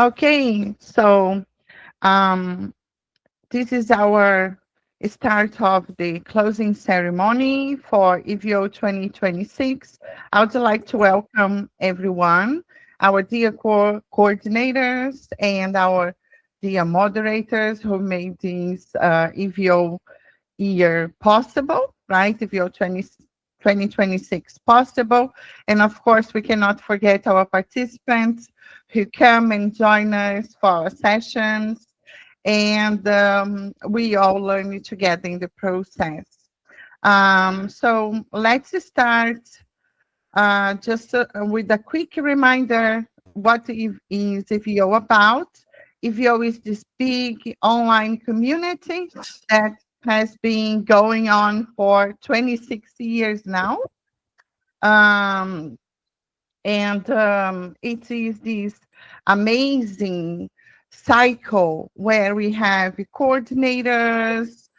Okay, so um, this is our start of the closing ceremony for EVO 2026. I would like to welcome everyone, our dear coordinators and our dear moderators who made this EVO year possible, right? EVO 2026 possible. And of course, we cannot forget our participants who come and join us for our sessions, and we all learn together in the process. So let's start just with a quick reminder what is EVO about. EVO is this big online community that has been going on for 26 years now. Um, and it is this amazing cycle where we have coordinators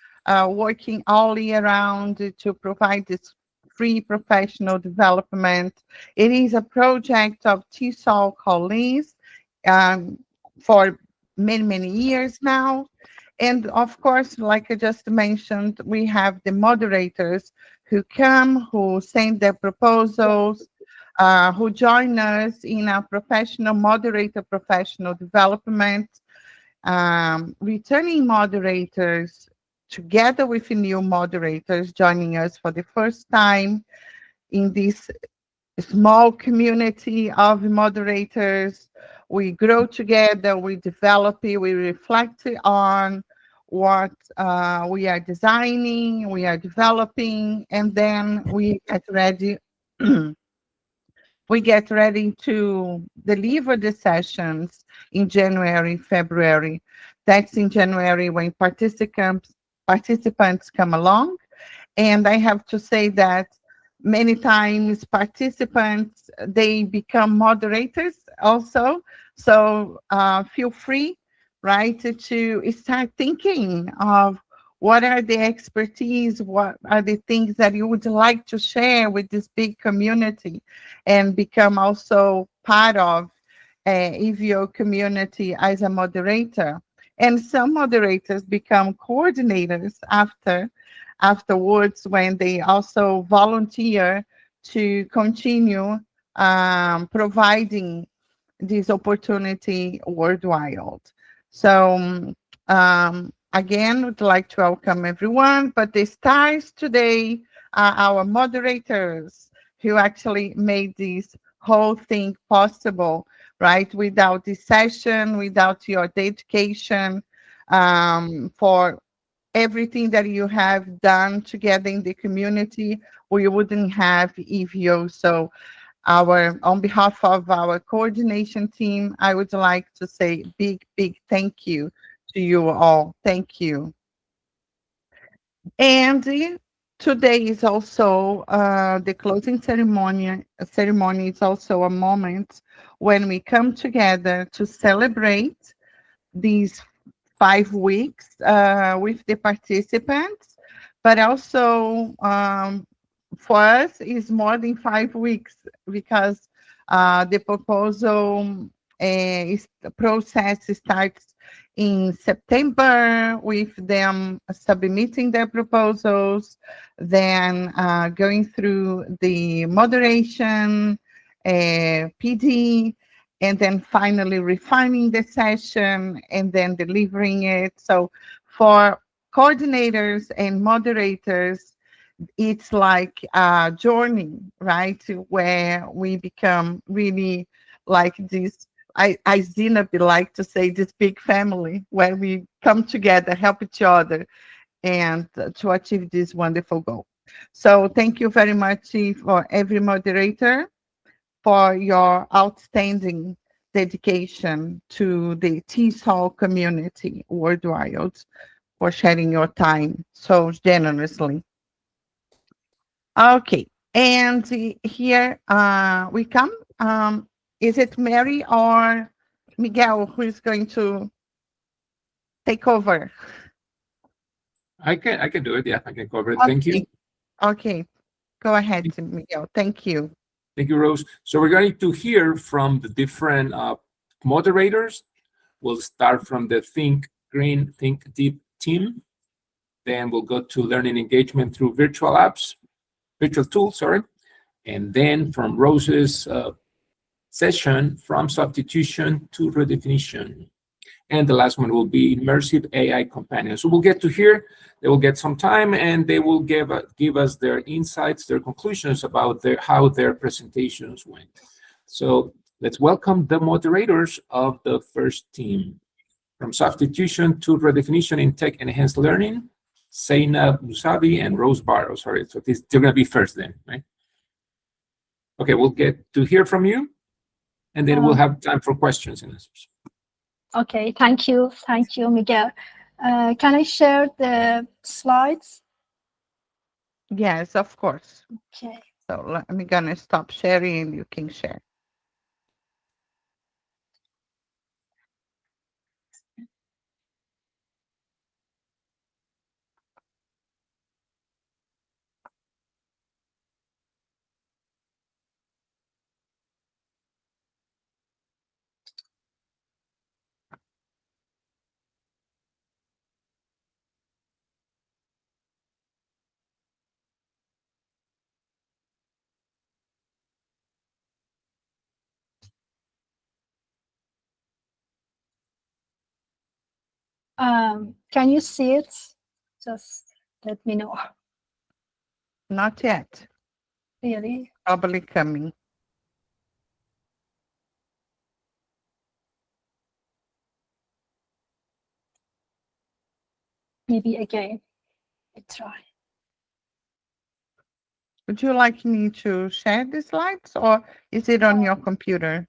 working all year round to provide this free professional development. It is a project of TESOL colleagues um, for many, many years now. And of course, like I just mentioned, we have the moderators who come, who send their proposals, who join us in our professional moderator professional development, returning moderators together with new moderators joining us for the first time in this small community of moderators. We grow together, we develop it, we reflect on what we are designing, we are developing, and then we get ready we get ready to deliver the sessions in January, February. That's in January when participants come along. And I have to say that many times participants, they become moderators also. So feel free, right, to start thinking of what are the expertise, what are the things that you would like to share with this big community and become also part of EVO community as a moderator. And some moderators become coordinators afterwards when they also volunteer to continue providing this opportunity worldwide. So again, would like to welcome everyone, but the stars today are our moderators who actually made this whole thing possible, right? Without this session, without your dedication, for everything that you have done together in the community, we wouldn't have EVO. So on behalf of our coordination team, I would like to say big, big thank you to you all. Thank you. And today is also the closing ceremony. Ceremony is also a moment when we come together to celebrate these 5 weeks with the participants, but also for us is more than 5 weeks because the proposal the process starts in September with them submitting their proposals, then going through the moderation, PD, and then finally refining the session and then delivering it. So for coordinators and moderators, it's like a journey, right? Where we become really like this. I Zinabi like to say this big family where we come together, help each other, and to achieve this wonderful goal. So thank you very much for every moderator for your outstanding dedication to the TESOL community worldwide, for sharing your time so generously. Okay, and here we come. Is it Mary or Miguel who is going to take over? I can do it. Yeah, I can cover it. Thank you. Okay, okay, go ahead, Miguel. Thank you. Thank you, Rose. So we're going to hear from the different moderators We'll start from the Think Green, Think Deep team. Then we'll go to learning engagement through virtual tools, sorry. And then from Rose's session, from substitution to redefinition. And the last one will be immersive AI companion. So we'll get to here, they will get some time, and they will give us their insights, their conclusions about how their presentations went. So let's welcome the moderators of the first team. From substitution to redefinition in tech enhanced learning, Zainab Musavi and Rose Barrow. Sorry, so they're going to be first then, right? Okay, we'll get to hear from you, and then we'll have time for questions and answers. Okay, thank you, Miguel. Can I share the slides? Yes, of course. Okay. So I'm gonna stop sharing and you can share. Can you see it? Just let me know. Not yet. Really? Probably coming. Maybe again. I try. Would you like me to share the slides or is it on your computer?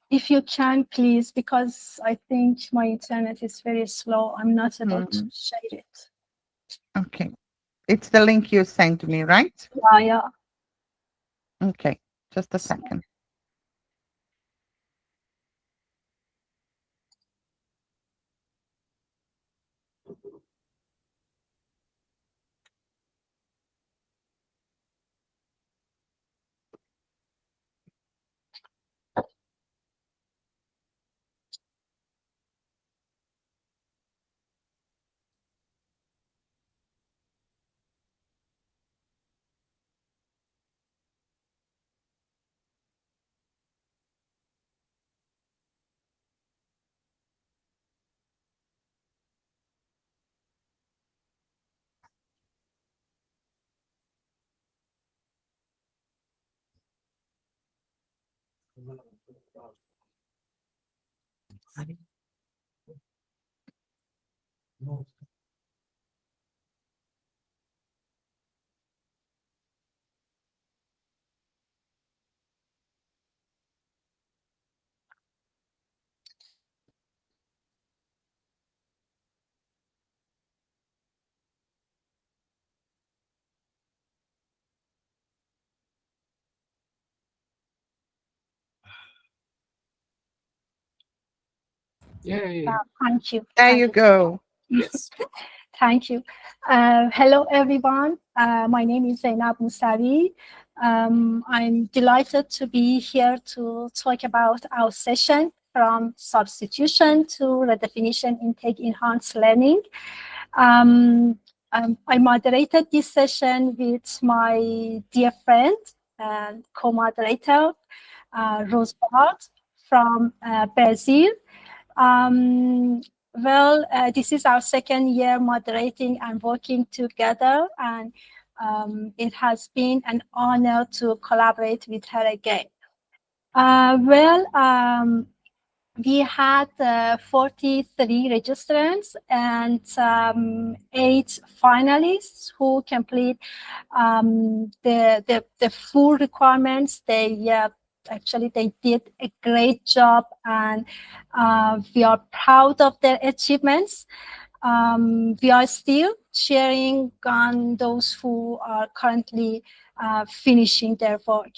If you can, please, because I think my internet is very slow. I'm not able to share it. Okay. It's the link you sent me, right? Yeah. Okay. Just a second. Yay. Thank you. There you go. Yes. Thank you. Hello, everyone. My name is Zainab Musavi. I'm delighted to be here to talk about our session from substitution to redefinition in tech enhanced learning. I moderated this session with my dear friend and co-moderator, Rose Barrow from Brazil. This is our second year moderating and working together, and it has been an honor to collaborate with her again. We had 43 registrants and 8 finalists who complete the full requirements. Actually, they did a great job, and we are proud of their achievements. We are still cheering on those who are currently finishing their work.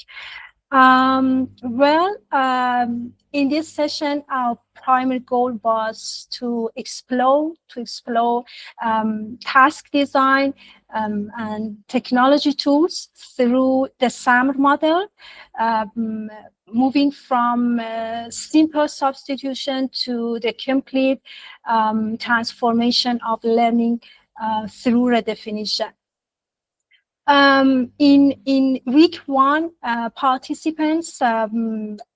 In this session, our primary goal was to explore task design and technology tools through the SAMR model, um, moving from simple substitution to the complete transformation of learning through redefinition. In week one, participants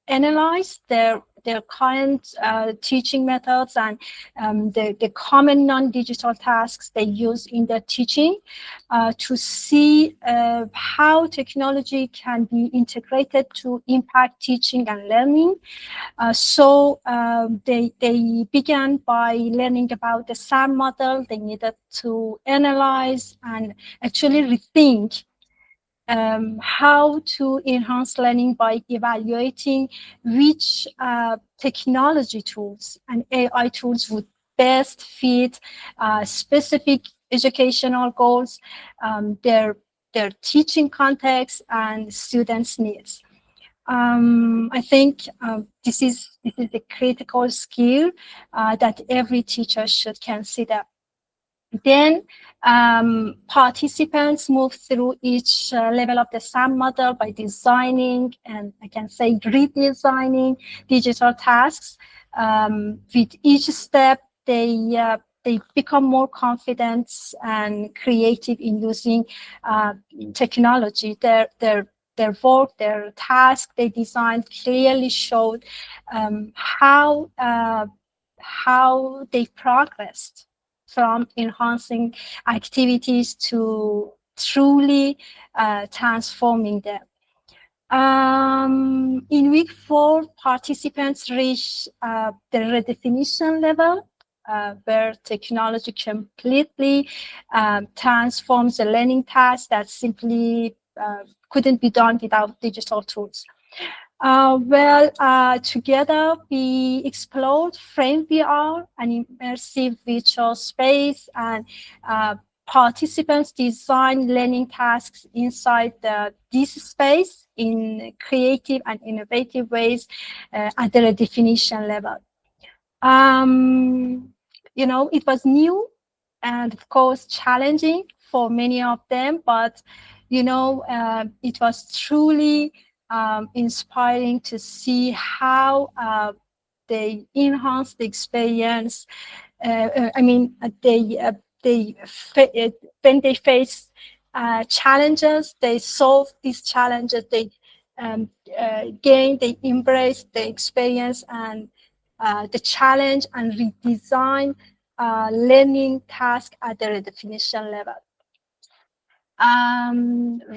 analyzed their current teaching methods and the common non-digital tasks they use in their teaching to see how technology can be integrated to impact teaching and learning. They began by learning about the SAM model. They needed to analyze and actually rethink how to enhance learning by evaluating which technology tools and AI tools would best fit specific educational goals, their teaching context, and students' needs. I think this is a critical skill that every teacher should consider. Then participants move through each level of the SAM model by designing, and I can say redesigning, digital tasks. With each step, they become more confident and creative in using technology. Their work, their task they designed clearly showed how they progressed from enhancing activities to truly transforming them. In week 4, participants reach the redefinition level, where technology completely transforms a learning task that simply couldn't be done without digital tools. Together we explored frame VR, an immersive virtual space, and participants designed learning tasks inside this space in creative and innovative ways at the redefinition level. It was new and of course challenging for many of them, but it was truly inspiring to see how they enhance the experience. When they face challenges, they solve these challenges. They they embrace the experience and the challenge and redesign learning task at the redefinition level.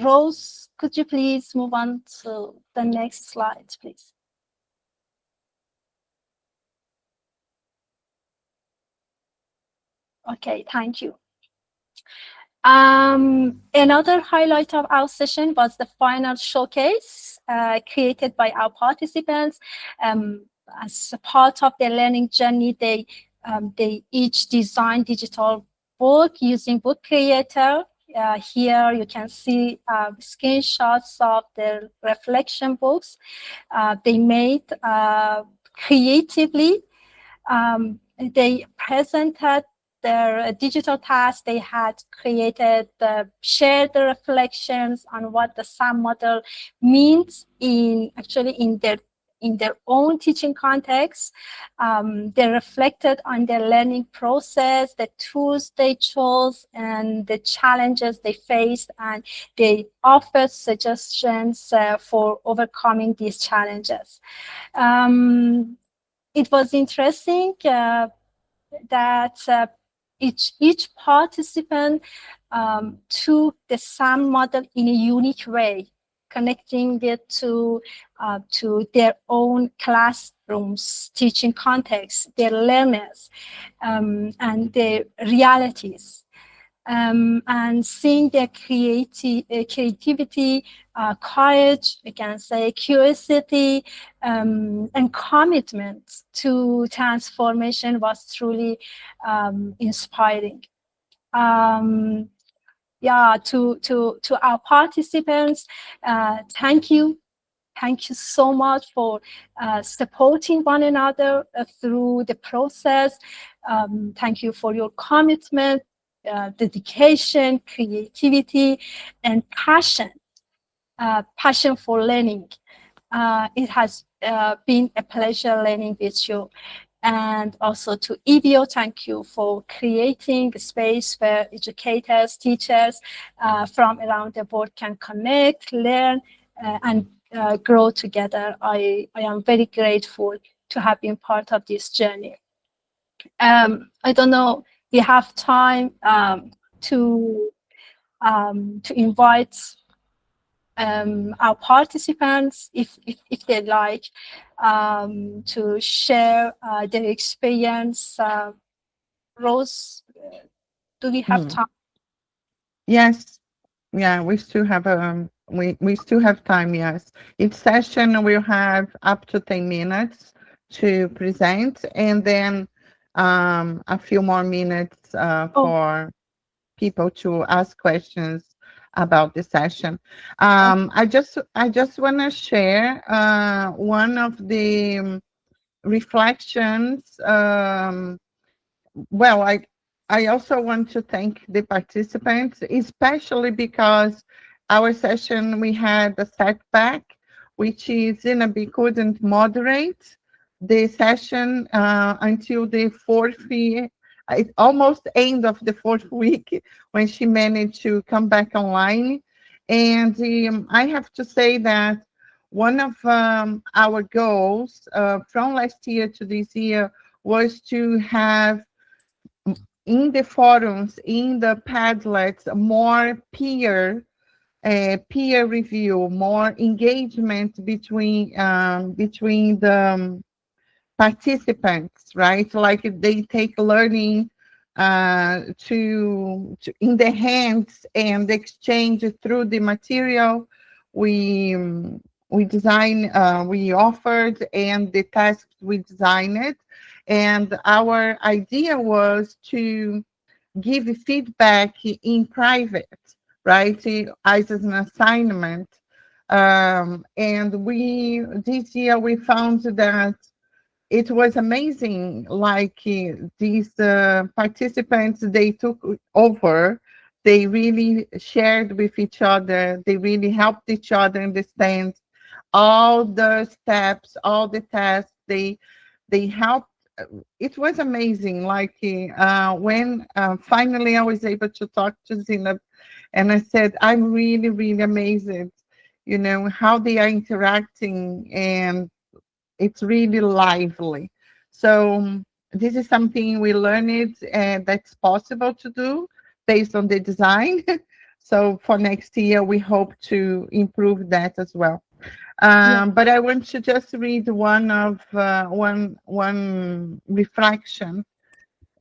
Rose, could you please move on to the next slide, please? Okay, thank you. Another highlight of our session was the final showcase created by our participants. As a part of their learning journey, they each designed digital book using Book Creator. Here you can see screenshots of their reflection books they made creatively. They presented their digital tasks they had created, shared the reflections on what the SAM model means in their own teaching context. They reflected on their learning process, the tools they chose, and the challenges they faced, and they offered suggestions for overcoming these challenges. It was interesting that each participant took the SAM model in a unique way, connecting it to their own classrooms, teaching context, their learners, and their realities. And seeing their creativity, courage, I can say curiosity, and commitment to transformation was truly inspiring. To our participants, thank you Thank you so much for supporting one another through the process. Thank you for your commitment, dedication, creativity, and passion for learning. It has been a pleasure learning with you. And also to EVO, thank you for creating a space where educators, teachers from around the world can connect, learn, and grow together. I am very grateful to have been part of this journey. I don't know, we have time to invite our participants, if they like, to share their experience. Rose, do we have time? Yes. Yeah, we still have we still have time, yes. Each session will have up to 10 minutes to present, and then a few more minutes for people to ask questions about the session. I just want to share one of the reflections. Well, I also want to thank the participants, especially because our session we had a setback, which is we couldn't moderate the session until the almost end of the fourth week when she managed to come back online. And I have to say that one of our goals from last year to this year was to have in the forums, in the Padlets, more peer review, more engagement between the participants, right? Like they take learning to in the hands and exchange through the material we design, we offered, and the tasks we designed. And our idea was to give feedback in private, right? As an assignment. And this year we found that it was amazing. Like these participants, they took over. They really shared with each other. They really helped each other understand all the steps, all the tasks. They helped. It was amazing. Like when finally I was able to talk to Zina, and I said, I'm really, really amazed. You know how they are interacting, and it's really lively. So this is something we learned that's possible to do based on the design. So for next year, we hope to improve that as well. But I want to just read one reflection,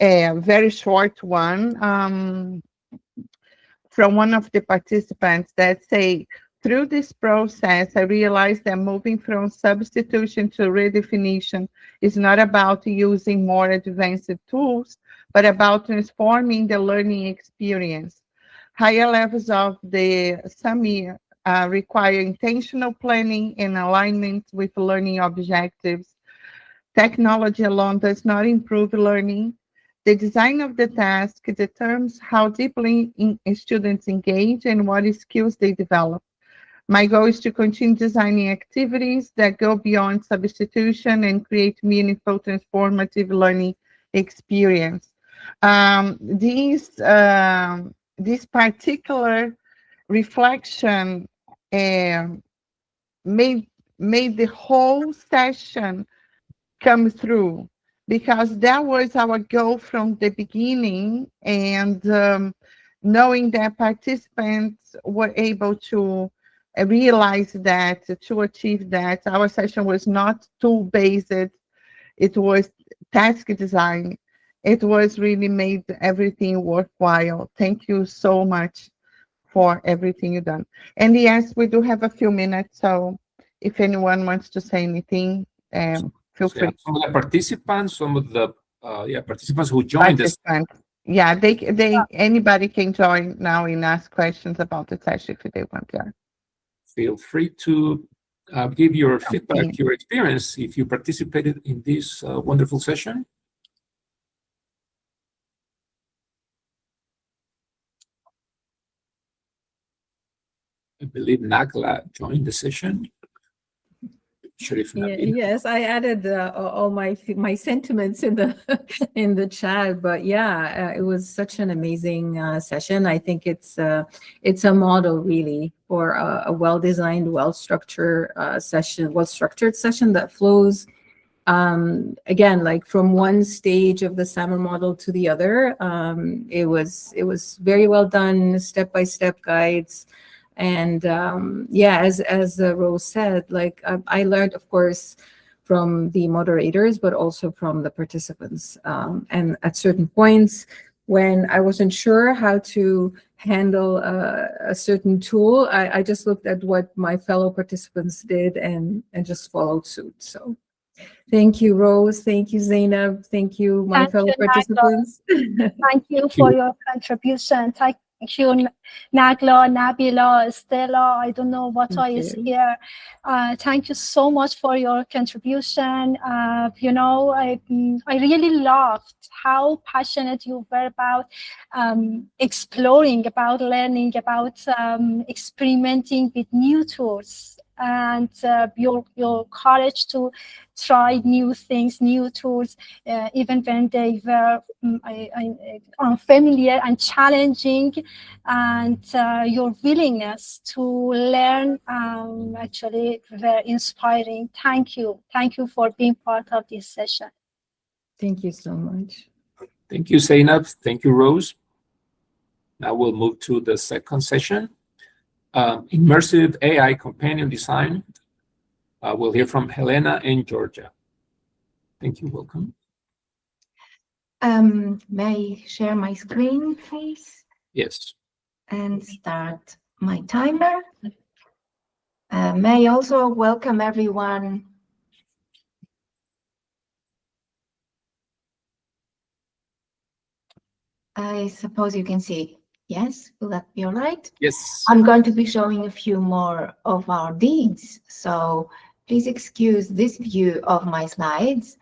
a very short one. From one of the participants that say, through this process, I realized that moving from substitution to redefinition is not about using more advanced tools, but about transforming the learning experience. Higher levels of the SAMI require intentional planning and alignment with learning objectives. Technology alone does not improve learning. The design of the task determines how deeply students engage and what skills they develop. My goal is to continue designing activities that go beyond substitution and create meaningful, transformative learning experience. This particular reflection made the whole session come through, because that was our goal from the beginning. And knowing that participants were able to realize that, to achieve that, our session was not tool based, it was task design. It was really made everything worthwhile. Thank you so much for everything you've done. And yes, we do have a few minutes, so if anyone wants to say anything, feel free. Some of the participants, participants who joined us. Yeah, anybody can join now and ask questions about the session if they want. Yeah. Feel free to give your Okay. feedback, your experience, if you participated in this wonderful session. I believe Nagla joined the session. Sharif Nabil. Yes, I added all my sentiments in the in the chat, but yeah, it was such an amazing session. I think it's a model really for a well-designed, well-structured session that flows again, like from one stage of the salmon model to the other. It was very well done, step-by-step guides. And yeah, as Rose said, like I learned, of course, from the moderators, but also from the participants. And at certain points, when I wasn't sure how to handle a certain tool, I just looked at what my fellow participants did and just followed suit. So thank you, Rose. Thank you, Zainab. Thank you, my Thank fellow you, participants. Thank you for your contribution. Thank you, Nagla, Nabila, Stella. I don't know what is here. Thank you so much for your contribution. You know, I really loved how passionate you were about exploring, about learning, about experimenting with new tools, and your courage to try new things, new tools, even when they were unfamiliar and challenging, and your willingness to learn actually were inspiring. Thank you for being part of this session. Thank you so much. Thank you, Zainab. Thank you, Rose. Now we'll move to the second session, immersive AI companion design. We'll hear from Helena and Georgia. Thank you. Welcome. May I share my screen, please? Yes. And start my timer. May I also welcome everyone. I suppose you can see. Yes, will that be all right? Yes. I'm going to be showing a few more of our deeds, so please excuse this view of my slides.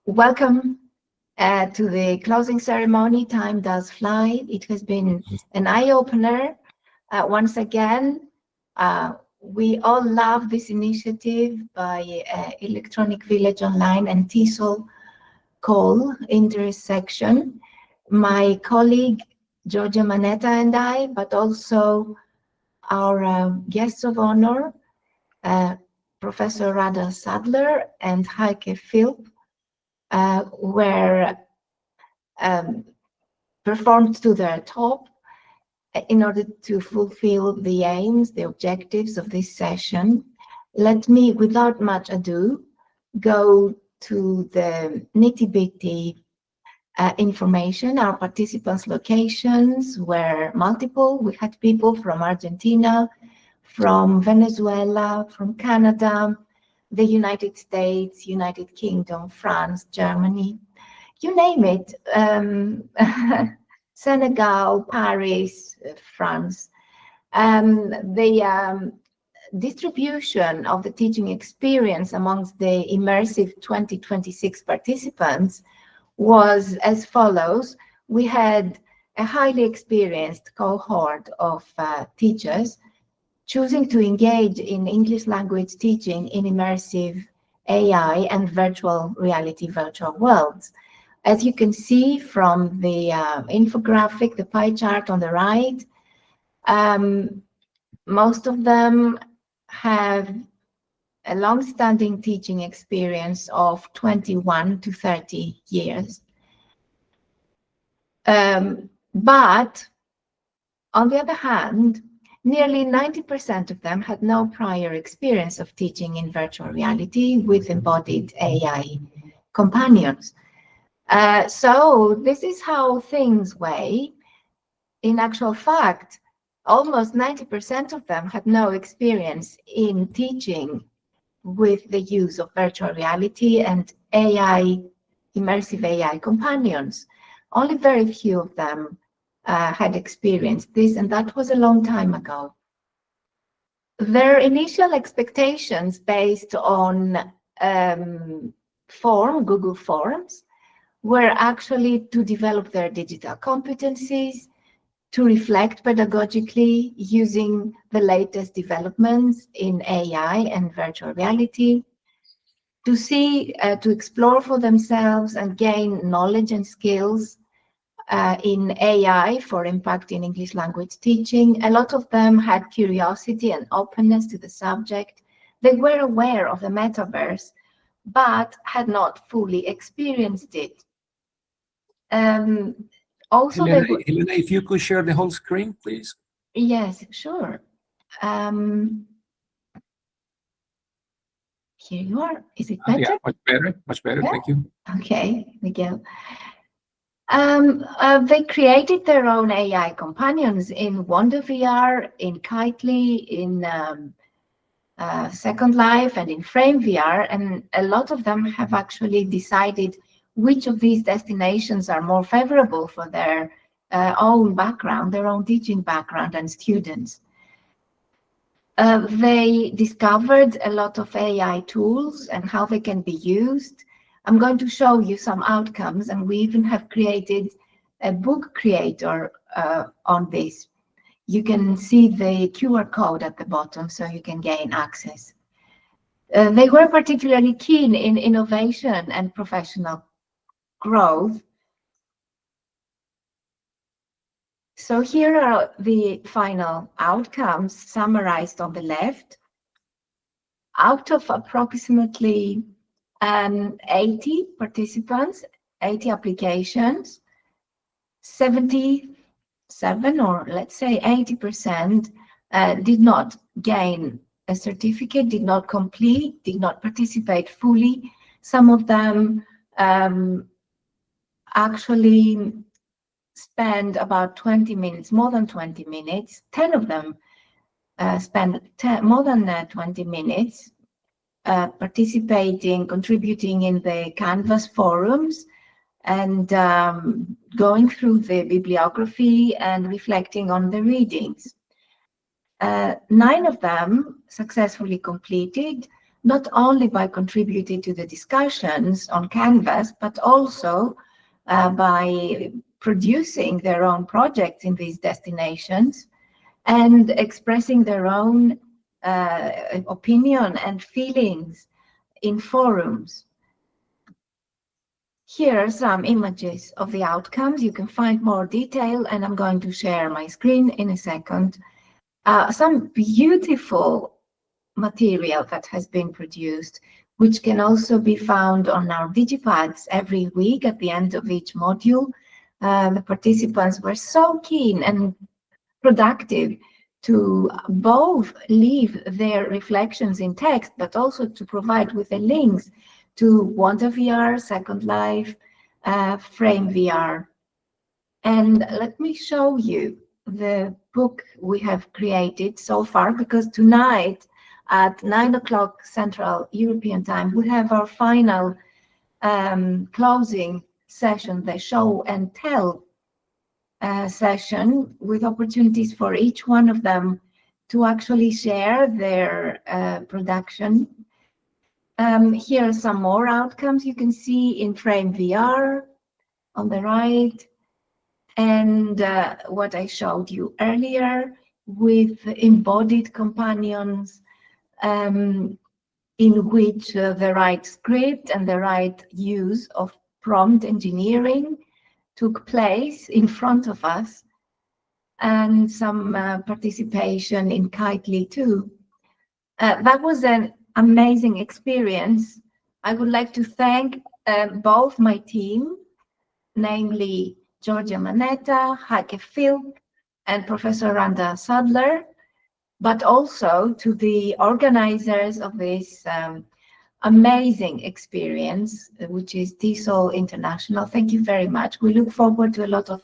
Welcome to the closing ceremony. Time does fly. It has been an eye-opener. Once again, we all love this initiative by Electronic Village Online and TESOL call intersection. My colleague Georgia Manetta and I, but also our guests of honor, Professor Rada Sadler and Heike Philp, were performed to their top in order to fulfill the aims, the objectives of this session. Let me, without much ado, go to the nitty-bitty information. Our participants' locations were multiple. We had people from Argentina, from Venezuela, from Canada, the United States, United Kingdom, France, Germany, you name it, Senegal, Paris, France. The distribution of the teaching experience amongst the immersive 2026 participants was as follows. We had a highly experienced cohort of teachers choosing to engage in English language teaching in immersive AI and virtual reality virtual worlds. As you can see from the infographic, the pie chart on the right, most of them have a long-standing teaching experience of 21 to 30 years. But on the other hand, nearly 90% of them had no prior experience of teaching in virtual reality with embodied AI companions. So this is how things weigh. In actual fact, almost 90% of them had no experience in teaching with the use of virtual reality and AI, immersive AI companions. Only very few of them had experienced this, and that was a long time ago. Their initial expectations based on Google Forms, were actually to develop their digital competencies, to reflect pedagogically using the latest developments in AI and virtual reality, to explore for themselves and gain knowledge and skills in AI for impact in English language teaching. A lot of them had curiosity and openness to the subject. They were aware of the metaverse, but had not fully experienced it. Also, Helena, Helena, if you could share the whole screen, please. Yes, sure. Here you are. Is it better? Yeah, much better. Yeah. Thank you. Okay, here we go. They created their own AI companions in Wonder VR, in Kitely, in Second Life, and in Frame VR, and a lot of them have actually decided which of these destinations are more favorable for their own background, their own teaching background and students. They discovered a lot of AI tools and how they can be used. I'm going to show you some outcomes, and we even have created a book creator on this. You can see the QR code at the bottom so you can gain access. They were particularly keen in innovation and professional growth. So here are the final outcomes summarized on the left. Out of approximately 80 participants, 80 applications, 77, or let's say 80%, did not gain a certificate, did not complete, did not participate fully. Some of them actually spend about 20 minutes, more than 20 minutes. 10 of them spend more than 20 minutes participating, contributing in the Canvas forums, and going through the bibliography and reflecting on the readings. 9 of them successfully completed, not only by contributing to the discussions on Canvas, but also by producing their own projects in these destinations and expressing their own opinion and feelings in forums. Here are some images of the outcomes. You can find more detail, and I'm going to share my screen in a second. Some beautiful material that has been produced, which can also be found on our digipads every week at the end of each module. The participants were so keen and productive to both leave their reflections in text, but also to provide with the links to Wonder VR, Second Life, Frame VR. And let me show you the book we have created so far, because tonight at 9 o'clock Central European Time, we have our final closing session, the show and tell session, with opportunities for each one of them to actually share their production. Here are some more outcomes you can see in Frame VR on the right, and what I showed you earlier with embodied companions, in which the right script and the right use of prompt engineering took place in front of us, and some participation in Kitely too. That was an amazing experience. I would like to thank both my team, namely Georgia Manetta, Heike Filk, and Professor Randa Sadler, but also to the organizers of this amazing experience, which is TESOL International. Thank you very much. We look forward to a lot of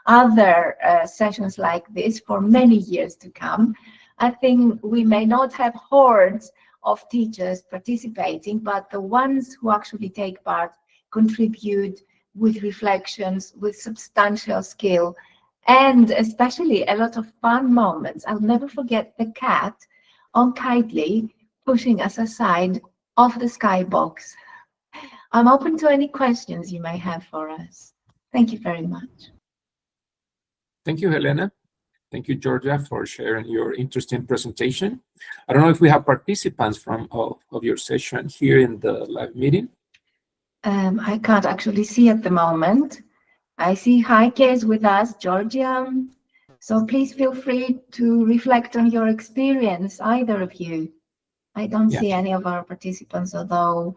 other sessions like this for many years to come. I think we may not have hordes of teachers participating, but the ones who actually take part contribute with reflections, with substantial skill, and especially a lot of fun moments. I'll never forget the cat unkindly pushing us aside of the skybox. I'm open to any questions you may have for us. Thank you very much. Thank you, Helena. Thank you, Georgia, for sharing your interesting presentation. I don't know if we have participants from of your session here in the live meeting. I can't actually see at the moment. I see Heike is with us, Georgia. So please feel free to reflect on your experience, either of you. I don't see any of our participants, although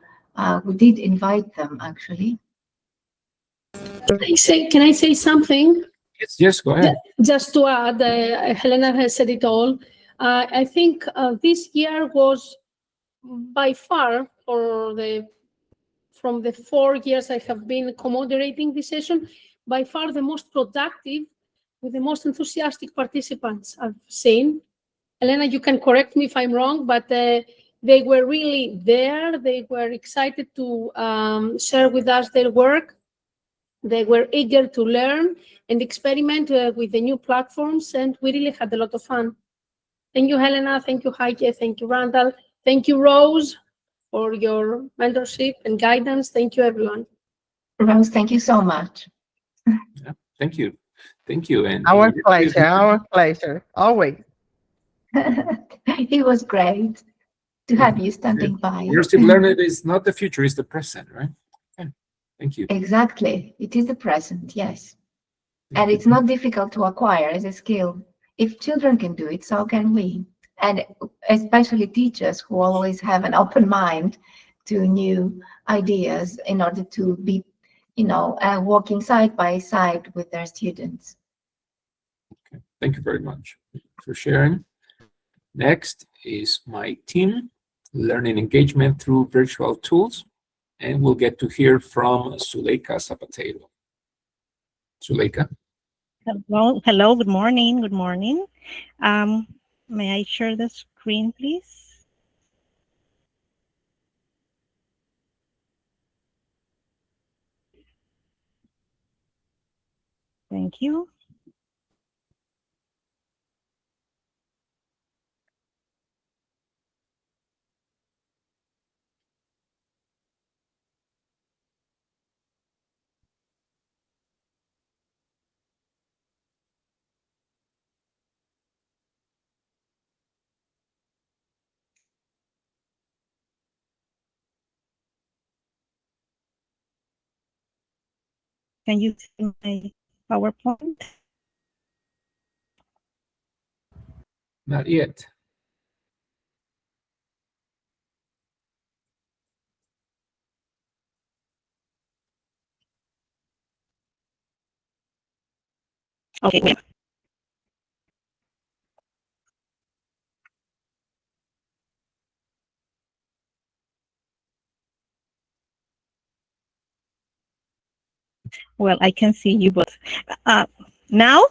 we did invite them, actually. Can I say something? Yes, go ahead. Just to add, Helena has said it all. I think this year was by far, from the 4 years I have been co-moderating this session, by far the most productive with the most enthusiastic participants I've seen. Helena, you can correct me if I'm wrong, but they were really there. They were excited to share with us their work. They were eager to learn and experiment with the new platforms, and we really had a lot of fun. Thank you, Helena. Thank you, Heike. Thank you, Randall. Thank you, Rose, for your mentorship and guidance. Thank you, everyone. Rose, thank you so much. Yeah, thank you. Thank you. And Our pleasure, always. It was great to have you standing by. Immersive learning is not the future, it's the present, right? Okay. Thank you. Exactly. It is the present, yes. And it's not difficult to acquire as a skill. If children can do it, so can we. And especially teachers who always have an open mind to new ideas in order to be, walking side by side with their students. Okay. Thank you very much for sharing. Next is my team, learning engagement through virtual tools. And we'll get to hear from Zuleika Zapatero. Zuleika. Hello, good morning, good morning. May I share the screen, please? Thank you. Can you see my PowerPoint? Not yet. Okay. Well, I can see you, but now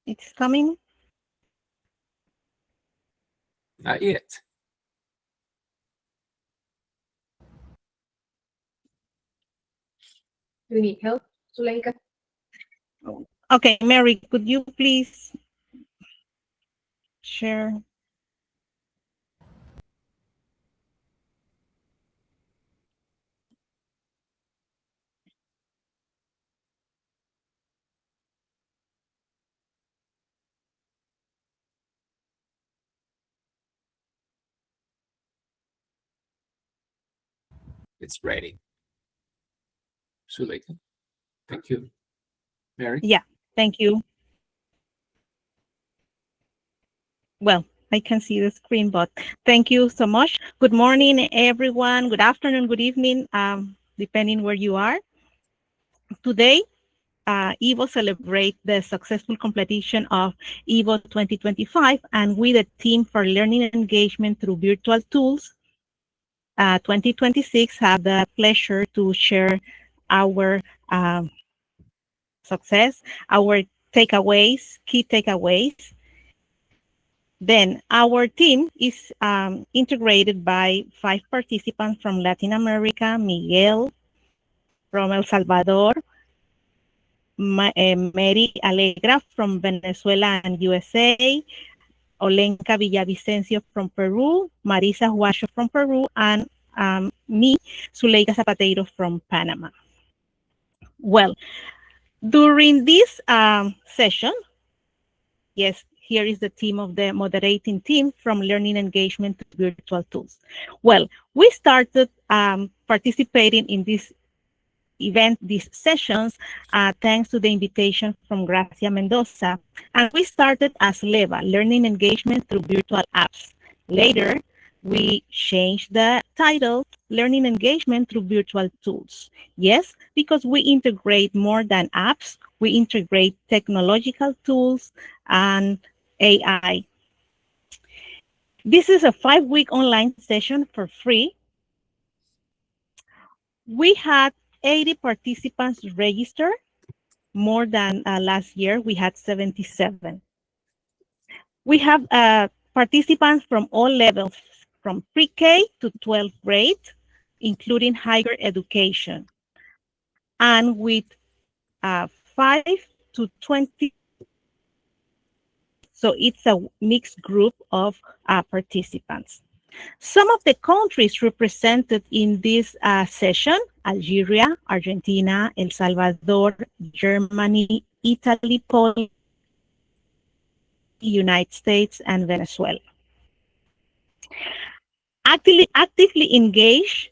it's coming. Not yet. Do you need help, Zuleika? Okay, Mary, could you please share? It's ready. Zuleika. Thank you. Mary? Yeah, thank you. Well, I can see the screen, but thank you so much. Good morning, everyone. Good afternoon, good evening, depending where you are. Today, EVO celebrate the successful completion of EVO 2025, and we, the team for learning and engagement through virtual tools, 2026, have the pleasure to share our success, our takeaways, key takeaways. Then our team is integrated by 5 participants from Latin America: Miguel from El Salvador, Mary Alegra from Venezuela and USA, Olenka Villavicencio from Peru, Marisa Huasho from Peru, and me, Zuleika Zapateiro from Panama. Well, during this session, yes, here is the team of the moderating team from learning engagement to virtual tools. Well, we started participating in this event, these sessions, thanks to the invitation from Gracia Mendoza. And we started as LEVA, Learning Engagement Through Virtual Apps. Later, we changed the title, Learning Engagement Through Virtual Tools. Yes, because we integrate more than apps, we integrate technological tools and AI. This is a 5-week online session for free. We had 80 participants registered. More than last year, we had 77. We have participants from all levels, from pre-K to 12th grade, including higher education, and with 5 to 20. So it's a mixed group of participants. Some of the countries represented in this session: Algeria, Argentina, El Salvador, Germany, Italy, Poland, United States, and Venezuela. Actively engaged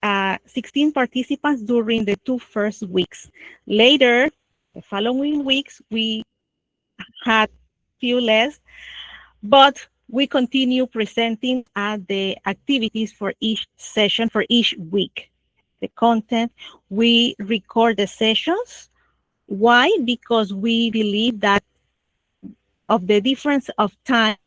16 participants during the 2 first weeks. Later, the following weeks, we had few less, but we continue presenting the activities for each session, for each week. The content, we record the sessions. Why? Because we believe that of the difference of time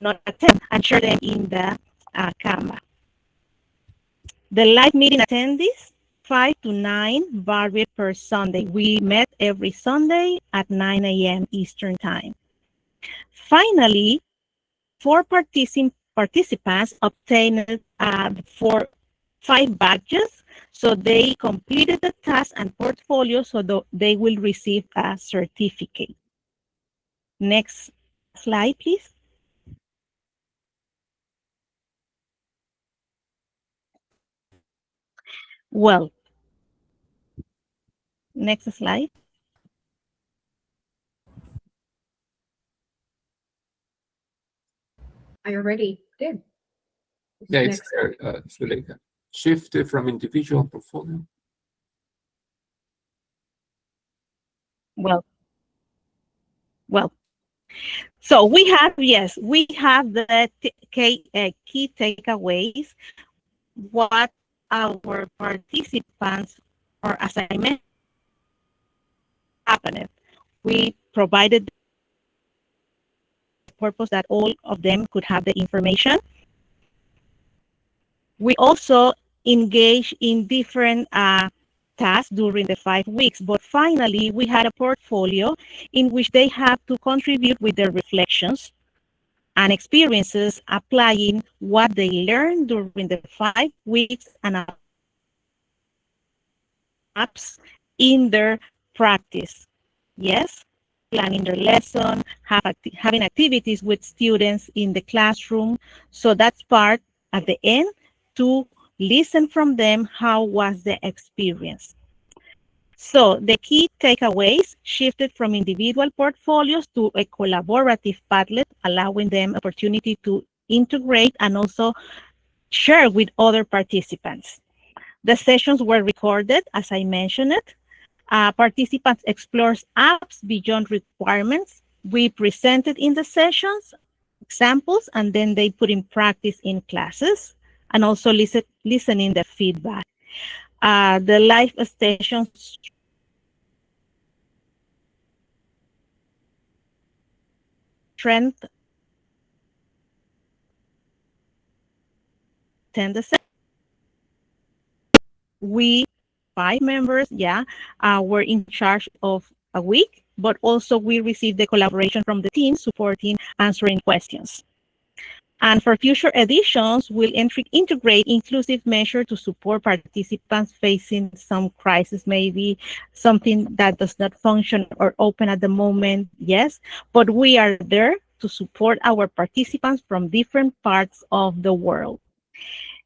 not attend and share them in the Canva. The live meeting attendees, 5 to 9, varied per Sunday. We met every Sunday at 9 a.m. Eastern Time. Finally, 4 participants obtained 5 badges, so they completed the task and portfolio, so they will receive a certificate. Next slide, please. Well, next slide. I already did. Yeah, it's there, Zuleika. Shift from individual portfolio. Well, so we have, yes, we have the key takeaways, what our participants, or as I mentioned, happened. We provided the purpose that all of them could have the information. We also engage in different tasks during the 5 weeks, but finally we had a portfolio in which they have to contribute with their reflections and experiences, applying what they learned during the 5 weeks and apps in their practice. Yes, planning their lesson, having activities with students in the classroom. So that's part at the end, to listen from them, how was the experience. So the key takeaways shifted from individual portfolios to a collaborative Padlet, allowing them opportunity to integrate and also share with other participants. The sessions were recorded, as I mentioned it. Participants explores apps beyond requirements. We presented in the sessions examples, and then they put in practice in classes, and also listening the feedback. The live stations strength attend the session. We 5 members, were in charge of a week, but also we received the collaboration from the team supporting answering questions. And for future editions, we'll integrate inclusive measures to support participants facing some crisis, maybe something that does not function or open at the moment, yes, but we are there to support our participants from different parts of the world.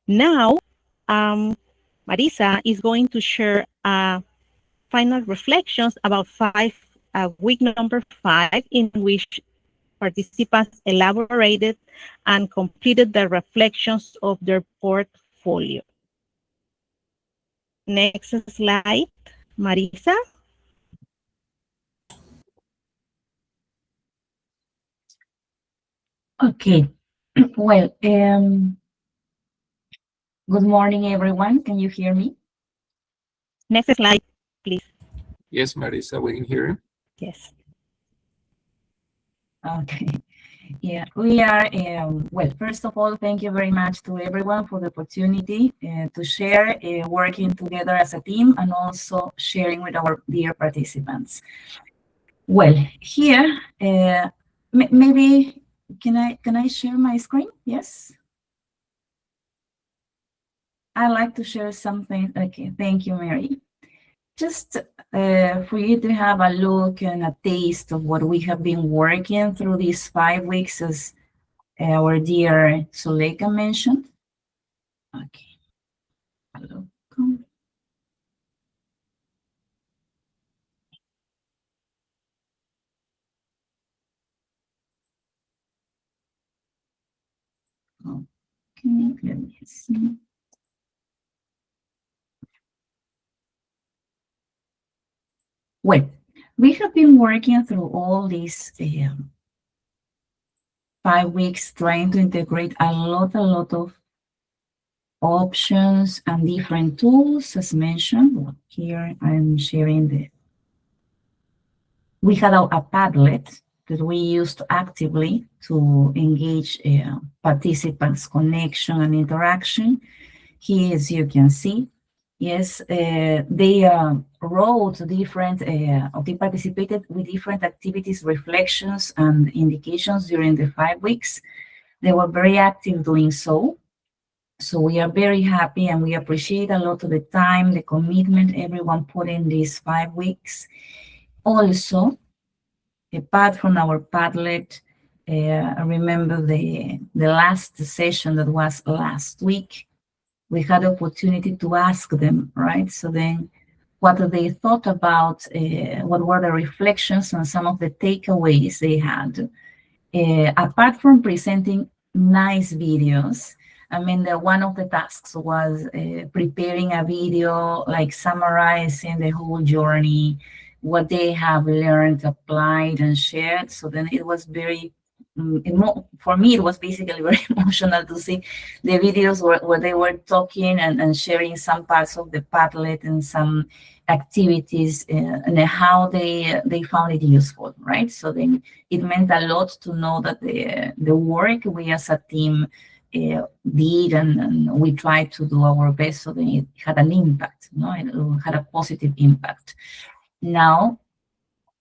Now, Marisa is going to share final reflections about week number 5, in which participants elaborated and completed the reflections of their portfolio. Next slide, Marisa. Okay. Well, good morning, everyone. Can you hear me? Next slide, please. Yes, Marisa, we can hear you. Yes. Okay. Yeah, we are, well, first of all, thank you very much to everyone for the opportunity to share working together as a team and also sharing with our dear participants. Well, here, maybe, can I share my screen? Yes. I'd like to share something. Okay, thank you, Mary. Just for you to have a look and a taste of what we have been working through these 5 weeks, as our dear Suleika mentioned. Okay. Hello. Okay, let me see. Well, we have been working through all these 5 weeks trying to integrate a lot of options and different tools, as mentioned. Well, here I'm sharing we had a Padlet that we used actively to engage participants' connection and interaction. Here, as you can see, yes, they wrote different, they participated with different activities, reflections, and indications during the 5 weeks. They were very active doing so. So we are very happy and we appreciate a lot of the time, the commitment everyone put in these 5 weeks. Also, apart from our Padlet, I remember the last session that was last week, we had the opportunity to ask them, right? So then what they thought about, what were the reflections and some of the takeaways they had. Apart from presenting nice videos, I mean, one of the tasks was preparing a video, like summarizing the whole journey, what they have learned, applied, and shared. So then it was very, for me, it was basically very emotional to see the videos where they were talking and sharing some parts of the Padlet and some activities and how they found it useful, right? So then it meant a lot to know that the work we as a team did and we tried to do our best, so then it had an impact, no? It had a positive impact. Now,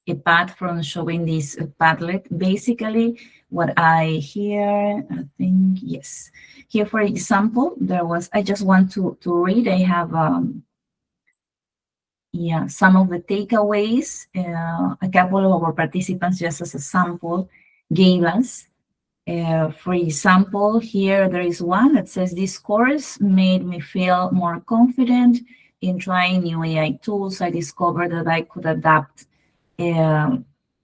apart from showing this Padlet, basically what I hear, I think, yes. Here, for example, there was, I just want to read, I have, yeah, some of the takeaways, a couple of our participants, just as a sample, gave us. For example, here there is one that says, this course made me feel more confident in trying new AI tools. I discovered that I could adapt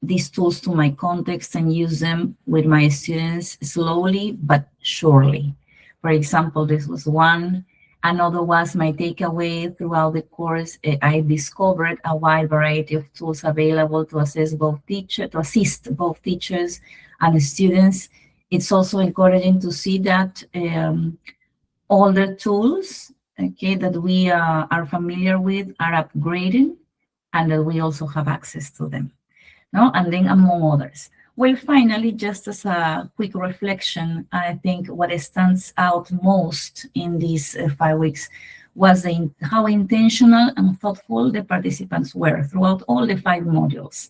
these tools to my context and use them with my students slowly but surely. For example, this was one. Another was my takeaway throughout the course. I discovered a wide variety of tools available to assist both teachers and students. It's also encouraging to see that all the tools, okay, that we are familiar with are upgrading and that we also have access to them, no? And then among others. Well, finally, just as a quick reflection, I think what stands out most in these 5 weeks was how intentional and thoughtful the participants were throughout all the 5 modules.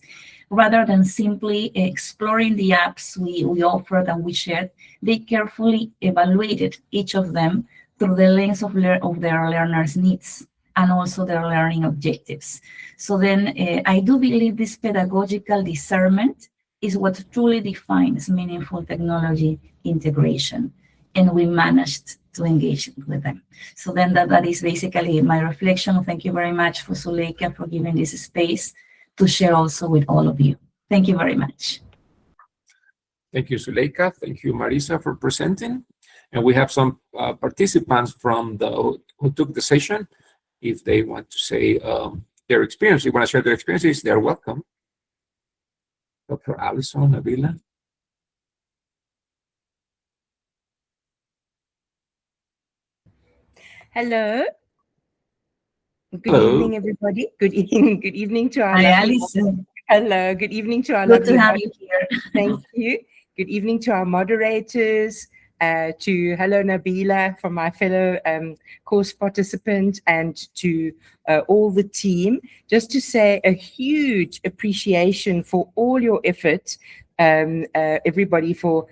Rather than simply exploring the apps we offered and we shared, they carefully evaluated each of them through the lens of their learners' needs and also their learning objectives. So then I do believe this pedagogical discernment is what truly defines meaningful technology integration. And we managed to engage with them. So then that is basically my reflection. Thank you very much for Zuleika for giving this space to share also with all of you. Thank you very much. Thank you, Zuleika. Thank you, Marisa, for presenting. And we have some participants from who took the session. If they want to say their experience, if you want to share their experiences, they're welcome. Dr. Alison, Nabila. Hello. Good Hello. evening, everybody. Good evening. Good evening to our Hi, lovely. Alison. Hello. Good evening to our Good lovely. to have you here. Thank you. Good evening to our moderators. To hello Nabila from my fellow course participant, and to all the team. Just to say a huge appreciation for all your effort, everybody, for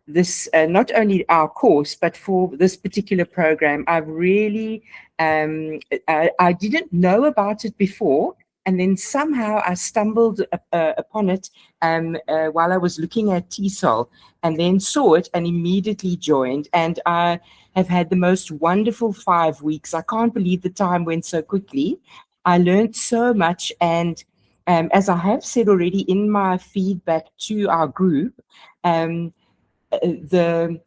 this, not only our course, but for this particular program. I've really, I didn't know about it before, and then somehow I stumbled upon it while I was looking at TESOL, and then saw it and immediately joined. And I have had the most wonderful 5 weeks. I can't believe the time went so quickly. I learned so much, and as I have said already in my feedback to our group, the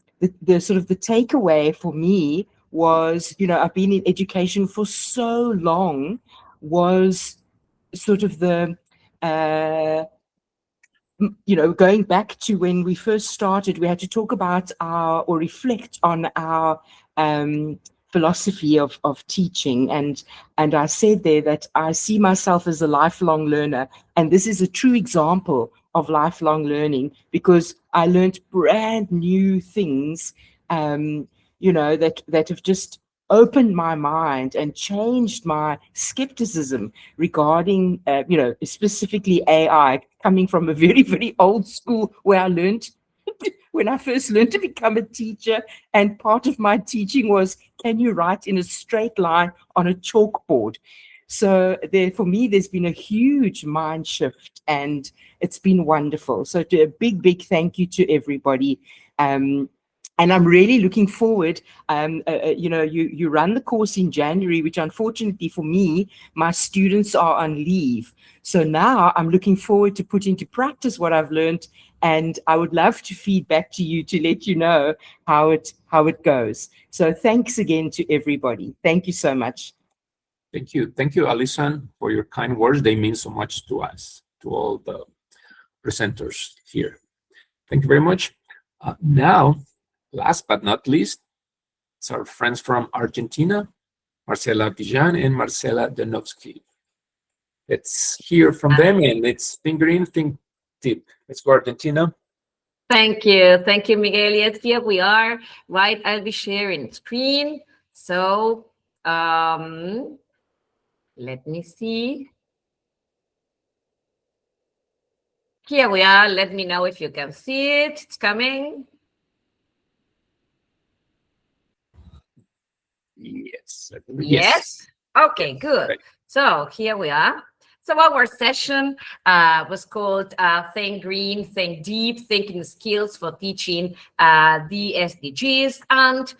sort of the takeaway for me was, I've been in education for so long, was sort of the going back to when we first started, we had to talk about or reflect on our philosophy of teaching. And I said there that I see myself as a lifelong learner. And this is a true example of lifelong learning, because I learned brand new things, that have just opened my mind and changed my skepticism regarding, specifically AI, coming from a very, very old school where I learned when I first learned to become a teacher. And part of my teaching was, can you write in a straight line on a chalkboard? So for me, there's been a huge mind shift, and it's been wonderful. So a big, big thank you to everybody. And I'm really looking forward. You run the course in January, which unfortunately for me, my students are on leave. So now I'm looking forward to put into practice what I've learned, and I would love to feed back to you to let you know how it goes. So thanks again to everybody. Thank you so much. Thank you. Thank you, Alison, for your kind words. They mean so much to us, to all the presenters here. Thank you very much. Now, last but not least, it's our friends from Argentina, Marcela Villan and Marcela Danovsky. Let's hear from them, and let's think green, think deep. Let's go, Argentina. Thank you. Thank you, Miguel. Yes, here we are. Right, I'll be sharing screen. So let me see. Here we are. Let me know if you can see it. It's coming. Yes. Yes. Okay, good. Right. So here we are. So our session was called Think Green, Think Deep, Thinking Skills for Teaching the SDGs. And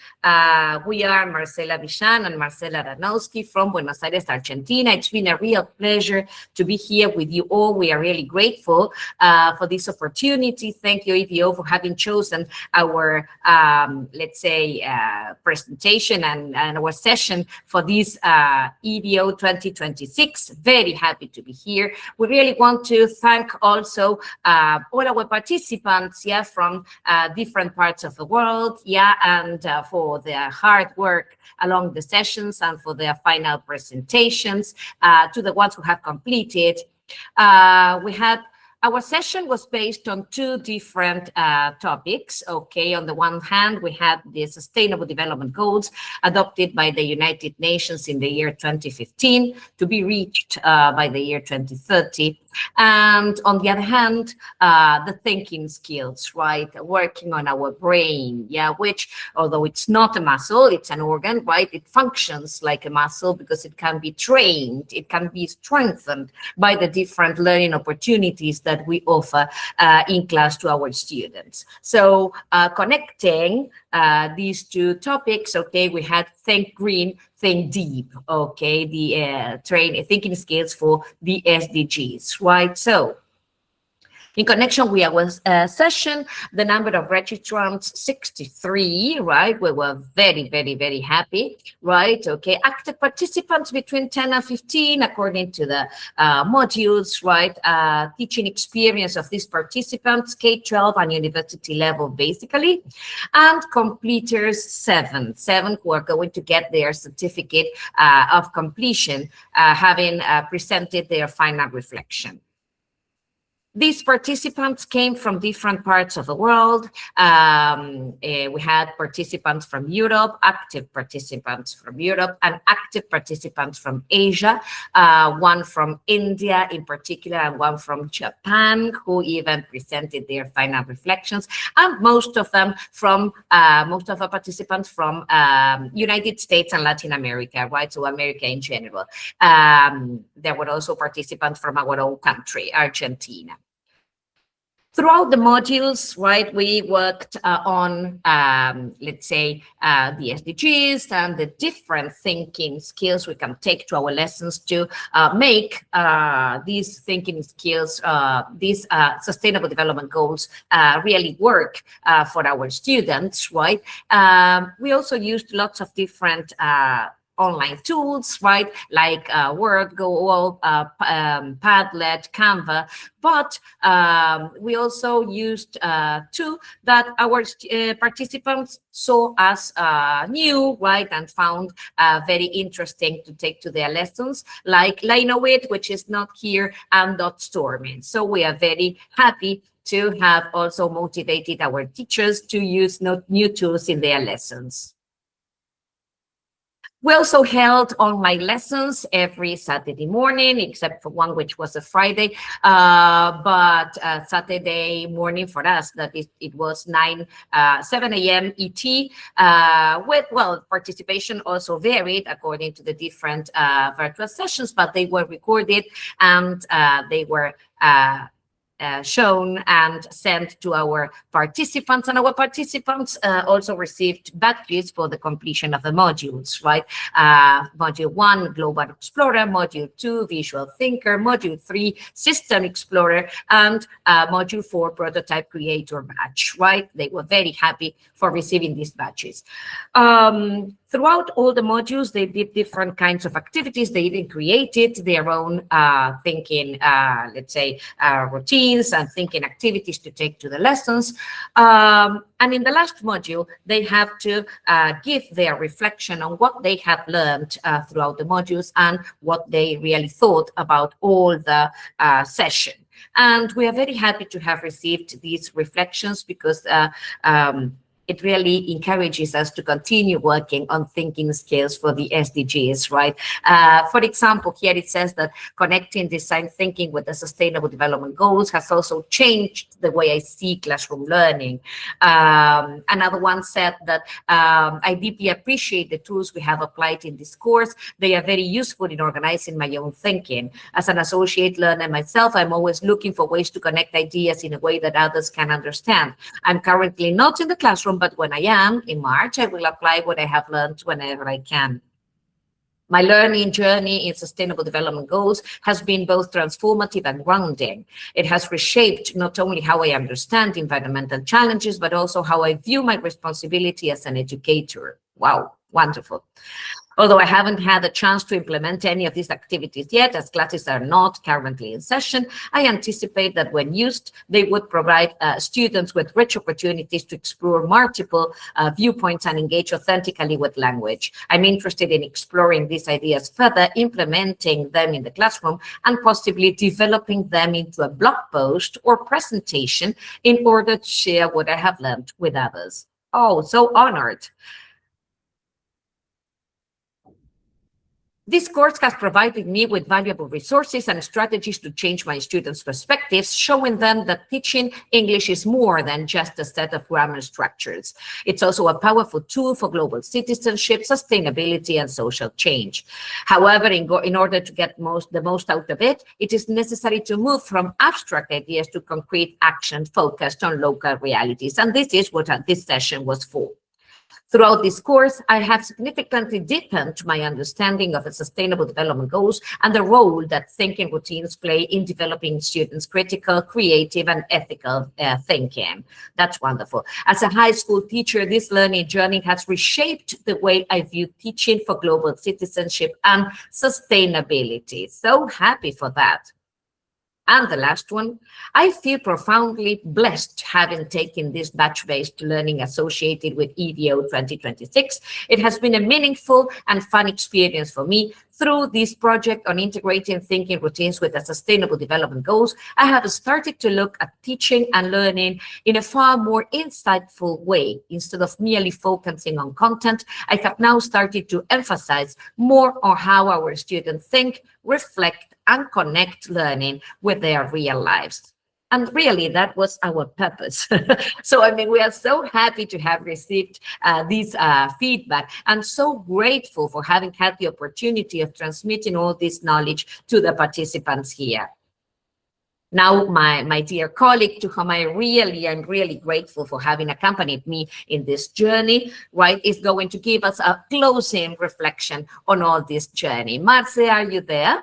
we are Marcela Villan and Marcela Danovsky from Buenos Aires, Argentina. It's been a real pleasure to be here with you all. We are really grateful for this opportunity. Thank you, EVO, for having chosen our, let's say, presentation and our session for this EVO 2026. Very happy to be here. We really want to thank also all our participants, from different parts of the world, and for their hard work along the sessions and for their final presentations. To the ones who have completed, we had Our session was based on two different topics. Okay, on the one hand, we had the Sustainable Development Goals adopted by the United Nations in the year 2015 to be reached by the year 2030. And on the other hand, the thinking skills, right? Working on our brain, yeah, which, although it's not a muscle, it's an organ, right? It functions like a muscle because it can be trained, it can be strengthened by the different learning opportunities that we offer in class to our students. So connecting these two topics, okay, we had Think Green, Think Deep, okay, the thinking skills for the SDGs, right? So in connection with our session, the number of registrants, 63, right? We were very, very, very happy, right? Okay, active participants between 10 and 15, according to the modules, right? Teaching experience of these participants, K-12 and university level, basically. And completers, seven who are going to get their certificate of completion, having presented their final reflection. These participants came from different parts of the world. We had participants from Europe, active participants from Europe, and active participants from Asia, one from India in particular, and one from Japan, who even presented their final reflections, and most of our participants from United States and Latin America, right? So America in general. There were also participants from our own country, Argentina. Throughout the modules, right, we worked on, let's say, the SDGs and the different thinking skills we can take to our lessons to make these thinking skills, these sustainable development goals really work for our students, right? We also used lots of different online tools, right, like Word, Go, Padlet, Canva, but we also used two that our participants saw as new, right, and found very interesting to take to their lessons, like Linowit, which is not here, and Storming. So we are very happy to have also motivated our teachers to use new tools in their lessons. We also held online lessons every Saturday morning, except for one which was a Friday, but Saturday morning for us, that it was 7 a.m. ET, with, well, participation also varied according to the different virtual sessions, but they were recorded and they were shown and sent to our participants, and our participants also received badges for the completion of the modules, right? Module 1, Global Explorer, Module 2, Visual Thinker, Module 3, System Explorer, and Module 4, Prototype Creator badge, right? They were very happy for receiving these badges. Throughout all the modules, they did different kinds of activities. They even created their own thinking, let's say, routines and thinking activities to take to the lessons. And in the last module, they have to give their reflection on what they have learned throughout the modules and what they really thought about all the session. And we are very happy to have received these reflections because it really encourages us to continue working on thinking skills for the SDGs, right? For example, here it says that connecting design thinking with the Sustainable Development Goals has also changed the way I see classroom learning. Another one said that I deeply appreciate the tools we have applied in this course. They are very useful in organizing my own thinking. As an associate learner myself, I'm always looking for ways to connect ideas in a way that others can understand. I'm currently not in the classroom, but when I am, in March, I will apply what I have learned whenever I can. My learning journey in Sustainable Development Goals has been both transformative and grounding. It has reshaped not only how I understand environmental challenges, but also how I view my responsibility as an educator. Wow, wonderful. Although I haven't had a chance to implement any of these activities yet, as classes are not currently in session, I anticipate that when used, they would provide students with rich opportunities to explore multiple viewpoints and engage authentically with language. I'm interested in exploring these ideas further, implementing them in the classroom, and possibly developing them into a blog post or presentation in order to share what I have learned with others. Oh, so honored. This course has provided me with valuable resources and strategies to change my students' perspectives, showing them that teaching English is more than just a set of grammar structures. It's also a powerful tool for global citizenship, sustainability, and social change. However, in order to get the most out of it, it is necessary to move from abstract ideas to concrete action focused on local realities. And this is what this session was for. Throughout this course, I have significantly deepened my understanding of the Sustainable Development Goals and the role that thinking routines play in developing students' critical, creative, and ethical thinking. That's wonderful. As a high school teacher, this learning journey has reshaped the way I view teaching for global citizenship and sustainability. So happy for that. And the last one, I feel profoundly blessed having taken this batch-based learning associated with EVO 2026. It has been a meaningful and fun experience for me. Through this project on integrating thinking routines with the Sustainable Development Goals, I have started to look at teaching and learning in a far more insightful way. Instead of merely focusing on content, I have now started to emphasize more on how our students think, reflect, and connect learning with their real lives. And really, that was our purpose. So, I mean, we are so happy to have received this feedback, and so grateful for having had the opportunity of transmitting all this knowledge to the participants here. Now, my dear colleague, to whom I am really grateful for having accompanied me in this journey, right, is going to give us a closing reflection on all this journey. Marce, are you there?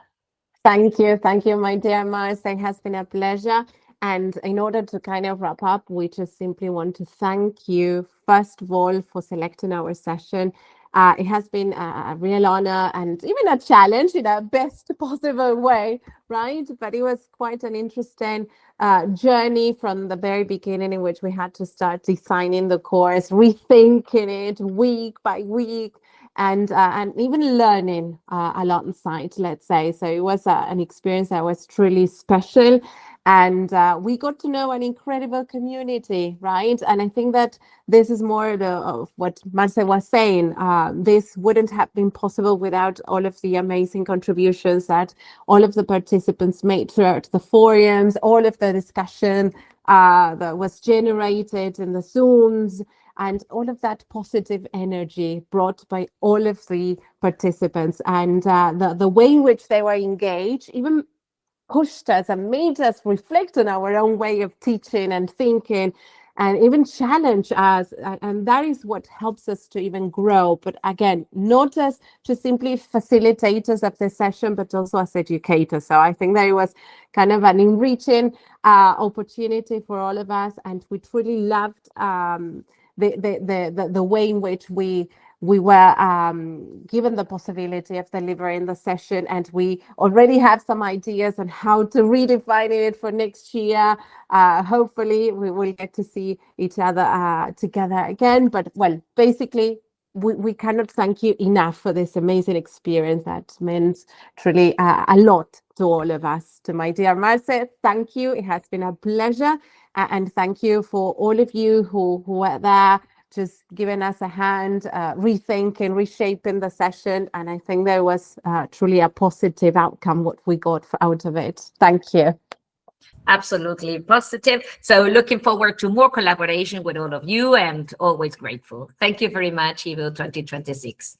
Thank you, my dear Marce. It has been a pleasure. And in order to kind of wrap up, we just simply want to thank you, first of all, for selecting our session. It has been a real honor and even a challenge in a best possible way, right? But it was quite an interesting journey from the very beginning, in which we had to start designing the course, rethinking it week by week, and even learning a lot inside, let's say. So it was an experience that was truly special. And we got to know an incredible community, right? And I think that this is more of what Marce was saying. This wouldn't have been possible without all of the amazing contributions that all of the participants made throughout the forums, all of the discussion that was generated in the Zooms, and all of that positive energy brought by all of the participants, and the way in which they were engaged even pushed us and made us reflect on our own way of teaching and thinking, and even challenge us. And that is what helps us to even grow. But again, not as just simply facilitators of the session, but also as educators. So I think that it was kind of an enriching opportunity for all of us. And we truly loved the way in which we were given the possibility of delivering the session, and we already have some ideas on how to redefine it for next year. Hopefully we will get to see each other together again. But well, basically, we cannot thank you enough for this amazing experience that meant truly a lot to all of us. To my dear Marce, thank you. It has been a pleasure. And thank you for all of you who were there, just giving us a hand, rethinking, reshaping the session. And I think there was truly a positive outcome, what we got out of it. Thank you. Absolutely positive. So looking forward to more collaboration with all of you, and always grateful. Thank you very much, EVO 2026.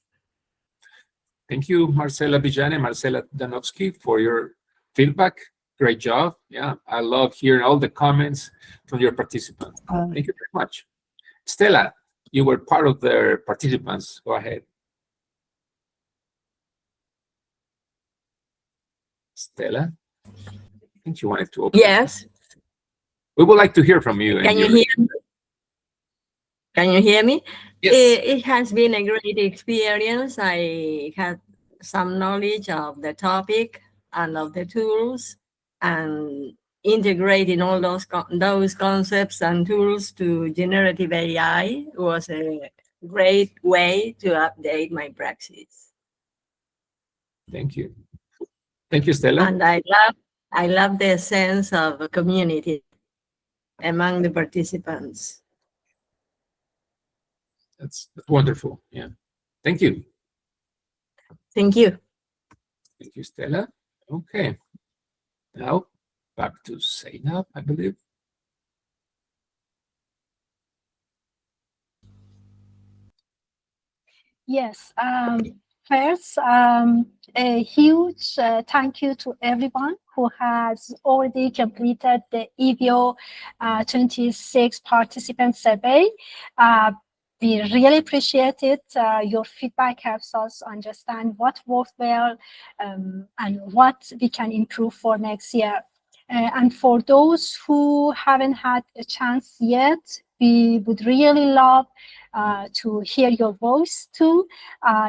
Thank you, Marcela Villane, Marcela Danowski, for your feedback. Great job. Yeah, I love hearing all the comments from your participants. Thank you very much. Stella, you were part of the participants. Go ahead. Stella, I think you wanted to open. Yes. We would like to hear from you. Can you hear me? Can you hear me? Yes. It has been a great experience. I had some knowledge of the topic and of the tools, and integrating all those concepts and tools to generative AI was a great way to update my practice. Thank you. Thank you, Stella. And I love the sense of a community among the participants. That's wonderful. Yeah. Thank you. Thank you. Thank you, Stella. Okay. Now back to Zainab, I believe. Yes. First, a huge thank you to everyone who has already completed the EVO26 participant survey. We really appreciate it. Your feedback helps us understand what worked well and what we can improve for next year. And for those who haven't had a chance yet, we would really love to hear your voice too.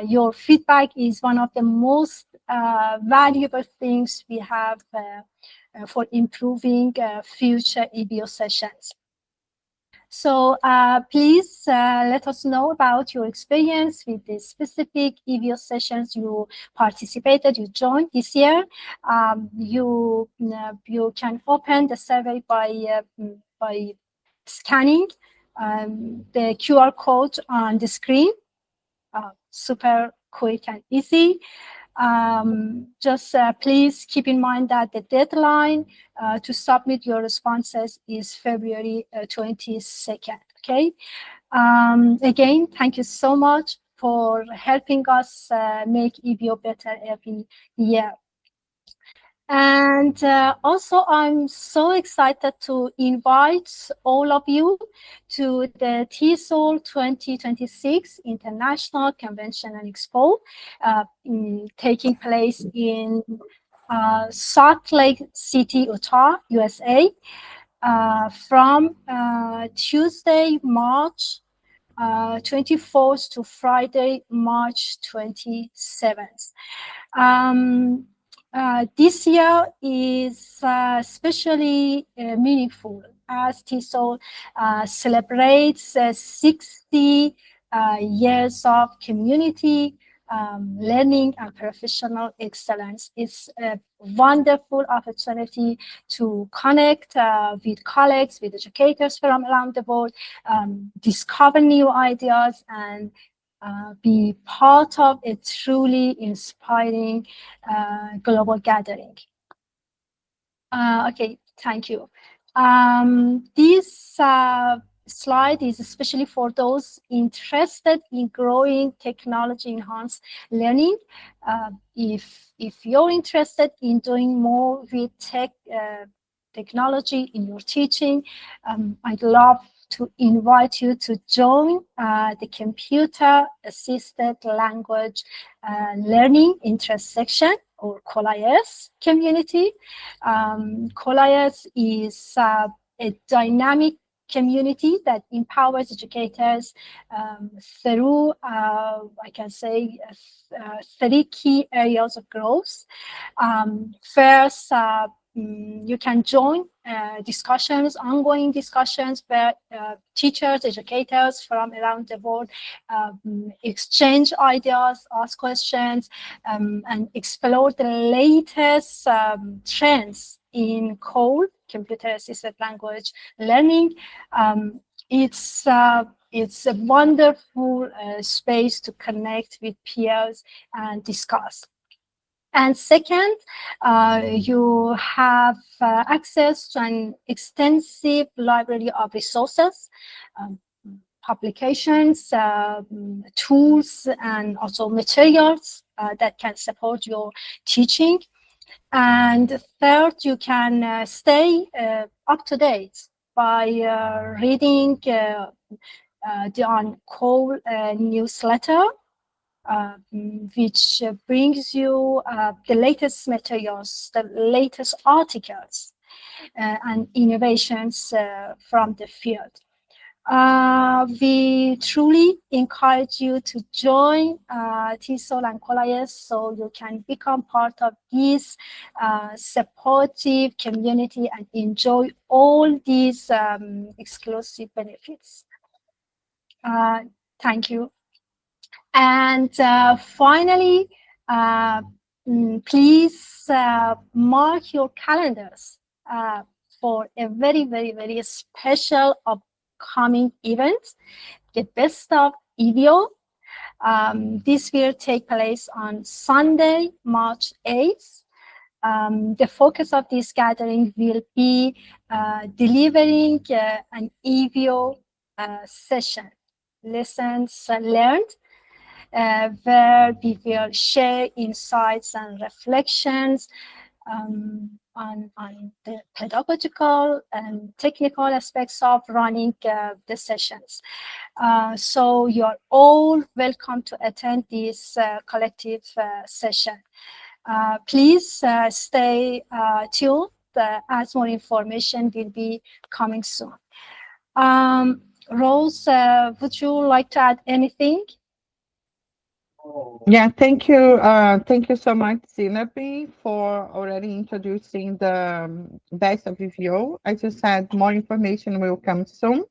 Your feedback is one of the most valuable things we have for improving future EVO sessions. So please let us know about your experience with the specific EVO sessions you participated, you joined this year. You can open the survey by scanning the QR code on the screen. Super quick and easy. Just please keep in mind that the deadline to submit your responses is February 22nd. Okay. Again, thank you so much for helping us make EVO better every year. And also, I'm so excited to invite all of you to the TESOL 2026 International Convention and Expo taking place in Salt Lake City, Utah, USA, from Tuesday, March 24th to Friday, March 27th. This year is especially meaningful as TESOL celebrates 60 years of community learning and professional excellence. It's a wonderful opportunity to connect with colleagues, with educators from around the world, discover new ideas, and be part of a truly inspiring global gathering. Okay, thank you. This slide is especially for those interested in growing technology-enhanced learning. If you're interested in doing more with technology in your teaching, I'd love to invite you to join the Computer Assisted Language Learning Intersection, or COLIAS community. COLIAS is a dynamic community that empowers educators through, I can say, 3 key areas of growth. First, you can join discussions, ongoing discussions where teachers, educators from around the world exchange ideas, ask questions, and explore the latest trends in COLE, computer-assisted language learning. It's a wonderful space to connect with peers and discuss. And second, you have access to an extensive library of resources, publications, tools, and also materials that can support your teaching. And third, you can stay up to date by reading the on-call newsletter, which brings you the latest materials, the latest articles, and innovations from the field. We truly encourage you to join TESOL and Colayes so you can become part of this supportive community and enjoy all these exclusive benefits. Thank you. And finally, please mark your calendars for a very, very, very special upcoming event, the Best of EVO. This will take place on Sunday, March 8th. The focus of this gathering will be delivering an EVO session, lessons learned, where we will share insights and reflections on the pedagogical and technical aspects of running the sessions. So you're all welcome to attend this collective session. Please stay tuned as more information will be coming soon. Rose, would you like to add anything? Yeah, thank you. Thank you so much, Zinabi, for already introducing the Best of EVO. I just said more information will come soon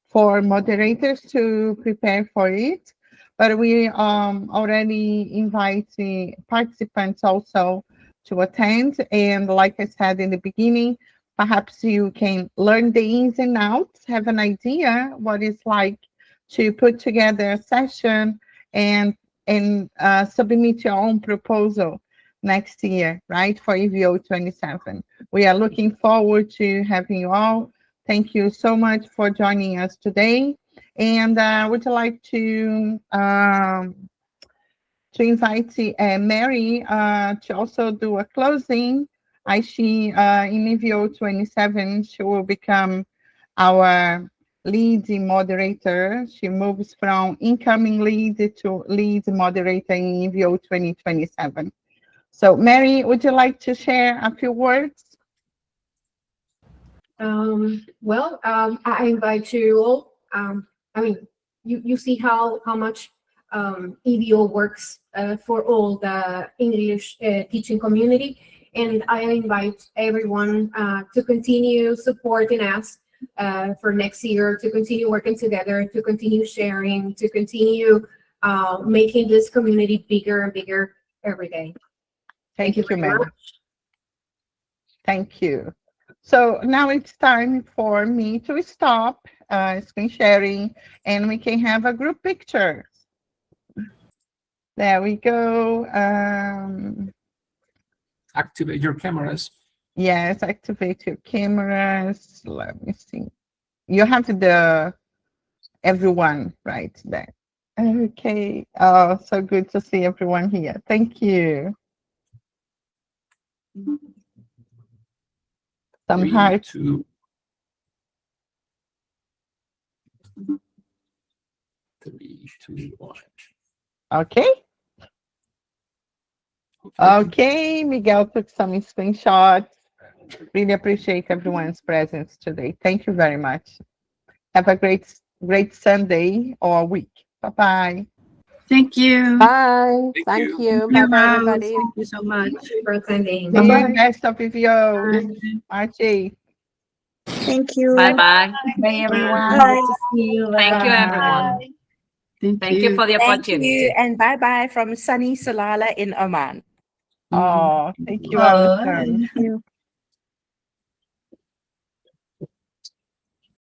for moderators to prepare for it. But we already invite the participants also to attend. And like I said in the beginning, perhaps you can learn the ins and outs, have an idea what it's like to put together a session and submit your own proposal next year, right, for EVO27. We are looking forward to having you all. Thank you so much for joining us today. And I would like to invite Mary to also do a closing. I see in EVO27, she will become our lead moderator. She moves from incoming lead to lead moderator in EVO 2027. So Mary, would you like to share a few words? I invite you all. I mean, you see how much EVO works for all the English teaching community, and I invite everyone to continue supporting us for next year, to continue working together, to continue sharing, to continue making this community bigger and bigger every day. Thank you very much. Thank you. So now it's time for me to stop screen sharing, and we can have a group picture. There we go. Activate your cameras. Yes, activate your cameras. Let me see. You have the everyone right there. Okay. Oh, so good to see everyone here. Thank you. Some hearts. 3, 2, 1. Okay. Okay, Miguel took some screenshots. Really appreciate everyone's presence today. Thank you very much. Have a great Sunday or week. Bye-bye. Thank you. Bye. Thank you. Bye-bye, everybody. Thank you so much for attending. Bye-bye. Best of EVO. Archie. Thank you. Bye-bye. Bye, everyone. Bye. Good to see you. Thank you, everyone. Thank you for the Thank opportunity. you, and bye-bye from sunny Salalah in Oman. Oh, thank you, Bye. Alison. Thank you.